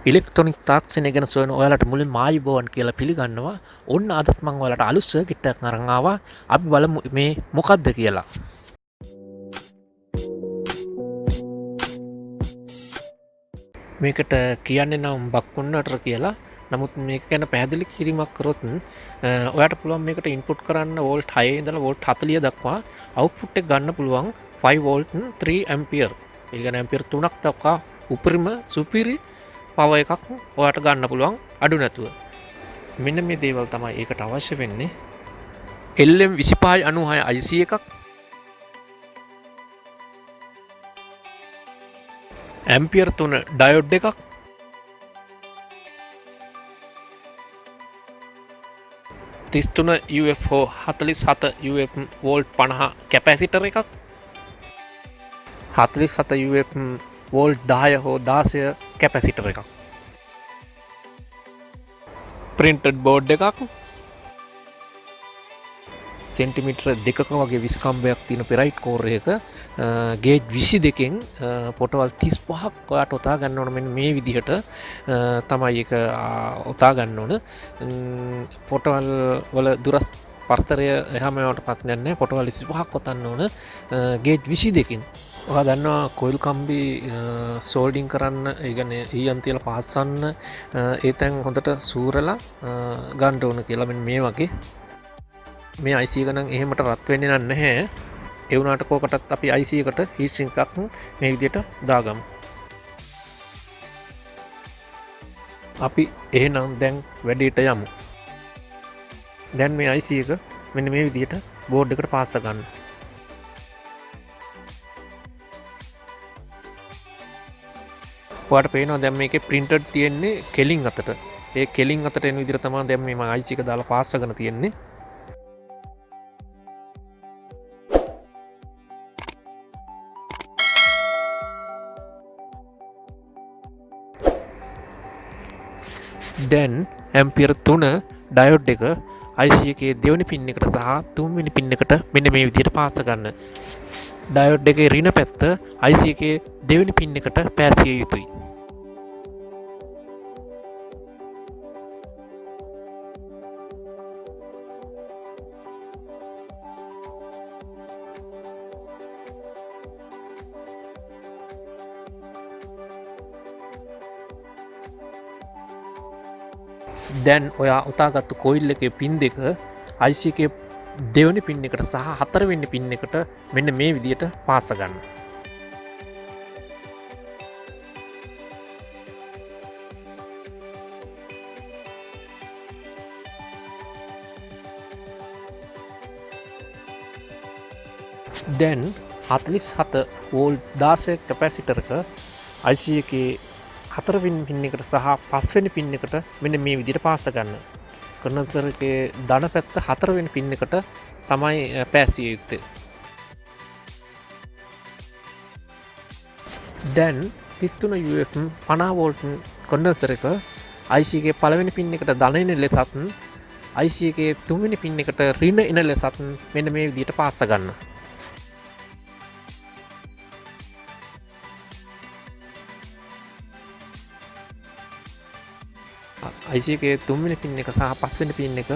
ඉලෙක්ට්‍රොනික තාක්ෂණය ගැන සොයන ඔයාලට මුලින්ම ආයුබෝවන් කියලා පිළිගන්නවා. ඔන්න අදත් මම ඔයාලට අලුත් සර්කිට් එකක් අරන් ආවා. අපි බලමු මේ මොකක්ද කියලා. මේකට කියන්නේ නම් බක් කන්වර්ටර් කියලා. නමුත් මේක ගැන පැහැදිලි කිරීමක් කරොත් ඔයාට පුළුවන් මේකට ඉන්පුට් කරන්න වෝල්ට් 6 ඉඳලා වෝල්ට් 40 දක්වා අවුට්පුට් එක ගන්න පුළුවන් 5 වෝල්ට් 3 ඇම්පියර්. ඒ කියන්නේ ඇම්පියර් 3ක් දක්වා උපරිම සුපිරි පව එකක් ඔයාට ගන්න පුළුවන් අඩු නැතුව. මෙන්න මේ දේවල් තමයි ඒකට අවශ්‍ය වෙන්නේ. LM2596 IC එකක්, ඇම්පියර් 3 ඩයෝඩ් එකක්, තිස්තුන UF හෝ 47 UF වෝල්ට් 50 කැපැසිටර් එකක්, 47 UF වෝල්ට් 10 හෝ 16 කැපැසිටර් එකක්, ප්‍රින්ටඩ් බෝඩ් එකක්, සෙන්ටිමීටර් 2ක වගේ විස්කම්බයක් තියෙන පෙරයිට් කෝර් එක, ගේජ් 22කින් පොටවල් 35ක් ඔයාට ඔතා ගන්න ඕන. මෙන්න මේ විදිහට තමයි ඒක ඔතා ගන්න ඕන. පොටවල් වල දුරස් පර්තරය එහාම යට පත් නැන්නේ. පොටවල් 25ක් ඔතන්න ඕන ගේජ් 22කින්. ඔයා දන්නවා කොයිල් කම්බි සෝල්ඩින් කරන්න, ඒ කියන්නේ ඊයන් තියලා පාස්සන්න ඒ තැන් හොඳට සූරලා ගන්න ඕන කියලා. මෙන්න මේ වගේ මේ IC එක නම් එහෙමට රත් වෙන්නේ නැහැ. ඒ වුණාට කෝකටත් අපි IC එකට හීට් සින්ක් එකක් මේ විදිහට දාගමු. අපි එහෙනම් දැන් වැඩේට යමු. දැන් මේ IC එක මෙන්න මේ විදිහට බෝඩ් එකට පාස්ස ගන්න. ඔයාලට පේනවා දැන් මේකේ printed තියෙන්නේ කෙලින් අතට. ඒ කෙලින් අතට එන විදිහට තමයි දැන් මේ මම IC එක දාලා පාස්සගෙන තියෙන්නේ. දැන් ඇම්පියර් 3 ඩයෝඩ් එක IC එකේ දෙවෙනි පින් එකට සහ තුන්වෙනි පින් එකට මෙන්න මේ විදිහට පාස් ගන්න. ඩයෝඩ් එකේ ඍණ පැත්ත IC එකේ දෙවෙනි පින් එකට පැසිය යුතුයි. දැන් ඔයා උතාගත්තු කොයිල් එකේ පින් දෙක IC එකේ දෙවෙනි පින් එකට සහ හතරවෙනි පින් එකට මෙන්න මේ විදිහට පාස ගන්න. දැන් 47 වෝල්ට් 16 කැපැසිටර් එක IC එකේ හතරවෙනි පින් එකට සහ පස්වෙනි පින් එකට මෙන්න මේ විදිහට පාස ගන්න. කන්ඩෙන්සර් එකේ ධන පැත්ත හතරවෙනි පින් එකට තමයි පැසිය යුත්තේ. දැන් 33 UF 50 වෝල්ට් කන්ඩෙන්සර් එක IC එකේ පළවෙනි පින් එකට ධන එන ලෙසත් IC එකේ තුන්වෙනි පින් එකට ඍණ එන ලෙසත් මෙන්න මේ විදිහට පාස ගන්න. IC එකේ තුන්වෙනි පින් එක සහ පස්වෙනි පින් එක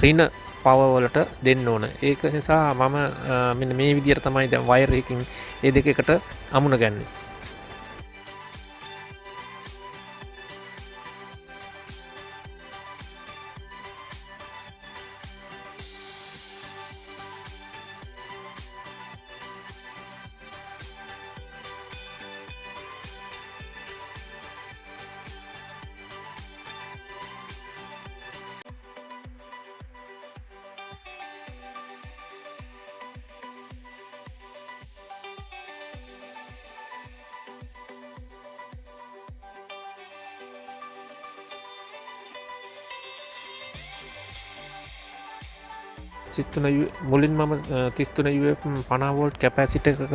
ඍණ පවර් වලට දෙන්න ඕන. ඒක නිසා මම මෙන්න මේ විදිහට තමයි දැන් වයර් එකකින් මේ දෙක එකට අමුණ ගන්නේ. මුලින් මම 33 UF 50 වෝල්ට් කැපැසිටර් එක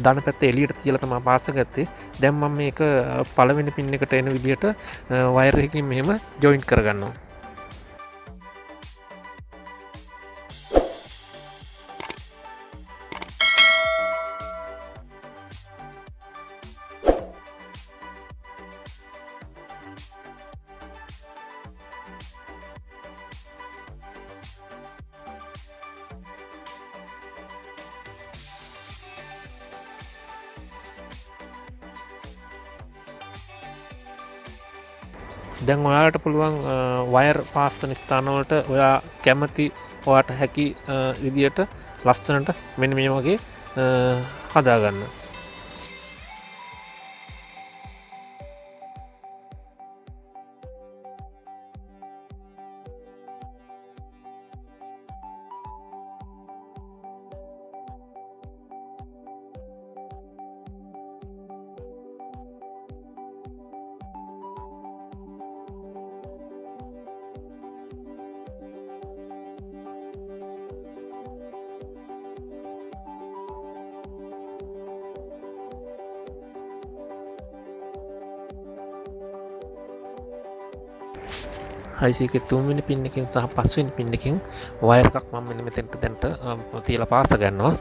ධන පැත්ත එළියට තියලා තමයි පාස ගත්තේ. දැන් මම මේක පළවෙනි පින් එකට එන විදිහට වයර් එකකින් මෙහෙම ජොයින්ට් කරගන්නවා. දැන් ඔයාලට පුළුවන් වයර් පාස්සන ස්ථානවලට ඔයා කැමති ඔයාට හැකි විදියට ලස්සනට මෙන්න මේ වගේ හදාගන්න. IC එකේ 3 වෙනි පින් එකකින් සහ 5 වෙනි පින් එකකින් වයර් එකක් මම මෙන්න මෙතෙන්ට දැන්ට තියලා පාස ගන්නවා.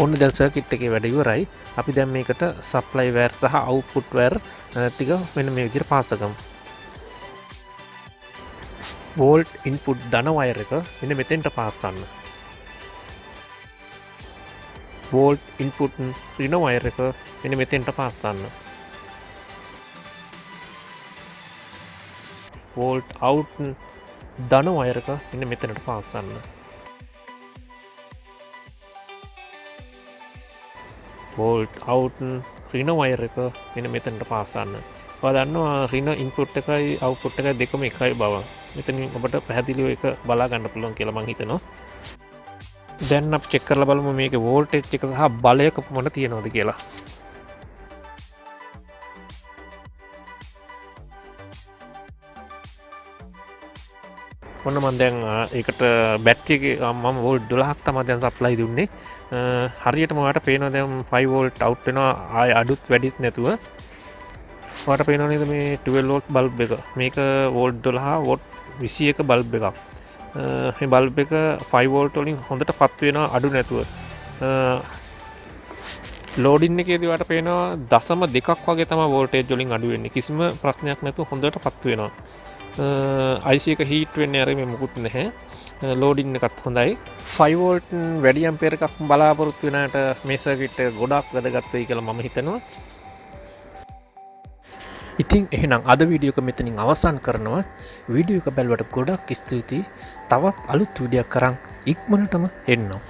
ඔන්න දැන් සර්කිට් එකේ වැඩ ඉවරයි. අපි දැන් මේකට සප්ලයි වයර් සහ අවුට්පුට් වයර් ටික මෙන්න මේ විදිහට පාස් කරමු. වෝල්ට් ඉන්පුට් ධන වයර් එක මෙන්න මෙතෙන්ට පාස් කරන්න. වෝල්ට් ඉන්පුට් ඍණ වයර් එක මෙන්න මෙතෙන්ට පාස් කරන්න. වෝල්ට් අවුට් ධන වයර් එක මෙන්න මෙතනට පාස් කරන්න. වෝල්ට් අවුට් ඍණ වයර් එක මෙන්න මෙතනට පාස් කරන්න. ඔයා දන්නවා ඍණ ඉන්පුට් එකයි අවුට්පුට් එකයි දෙකම එකයි බව. මෙතනින් ඔබට පැහැදිලිව ඒක බලා ගන්න පුළුවන් කියලා මම හිතනවා. දැන් අපි චෙක් කරලා බලමු මේකේ වෝල්ටේජ් එක සහ බලය කොපමණ තියෙනවද කියලා. ඔන්න මම දැන් ඒකට බැටරි එකේ මම වෝල්ට් 12ක් තමයි දැන් සප්ලයි දුන්නේ. හරියටම ඔයාලට පේනවා දැන් 5 වෝල්ට් අවුට් වෙනවා ආය අඩුත් වැඩිත් නැතුව. ඔයාලට පේනවා නේද මේ 12 වෝල්ට් බල්බ් එක. මේක වෝල්ට් 12 වෝල්ට් 21 බල්බ් එකක්. මේ බල්බ් එක 5 වෝල්ට් වලින් හොඳට පත් වෙනවා අඩු නැතුව. ලෝඩින් එකේදී ඔයාලට පේනවා 0.2ක් වගේ තමයි වෝල්ටේජ් වලින් අඩු වෙන්නේ. කිසිම ප්‍රශ්නයක් නැතුව හොඳට පත් වෙනවා. IC එක හීට් වෙන්නේ අර මේ මුකුත් නැහැ. ලෝඩින් එකත් හොඳයි. 5 වෝල්ට් වැඩි ඇම්පියර් එකක් බලාපොරොත්තු වෙනාට මේ සර්කිට් එක ගොඩක් වැදගත් වෙයි කියලා මම හිතනවා. ඉතින් එහෙනම් අද වීඩියෝ එක මෙතනින් අවසන් කරනවා. වීඩියෝ එක බැලුවට ගොඩක් ස්තුතියි. තවත් අලුත් වීඩියෝයක් කරන් ඉක්මනටම එන්නම්.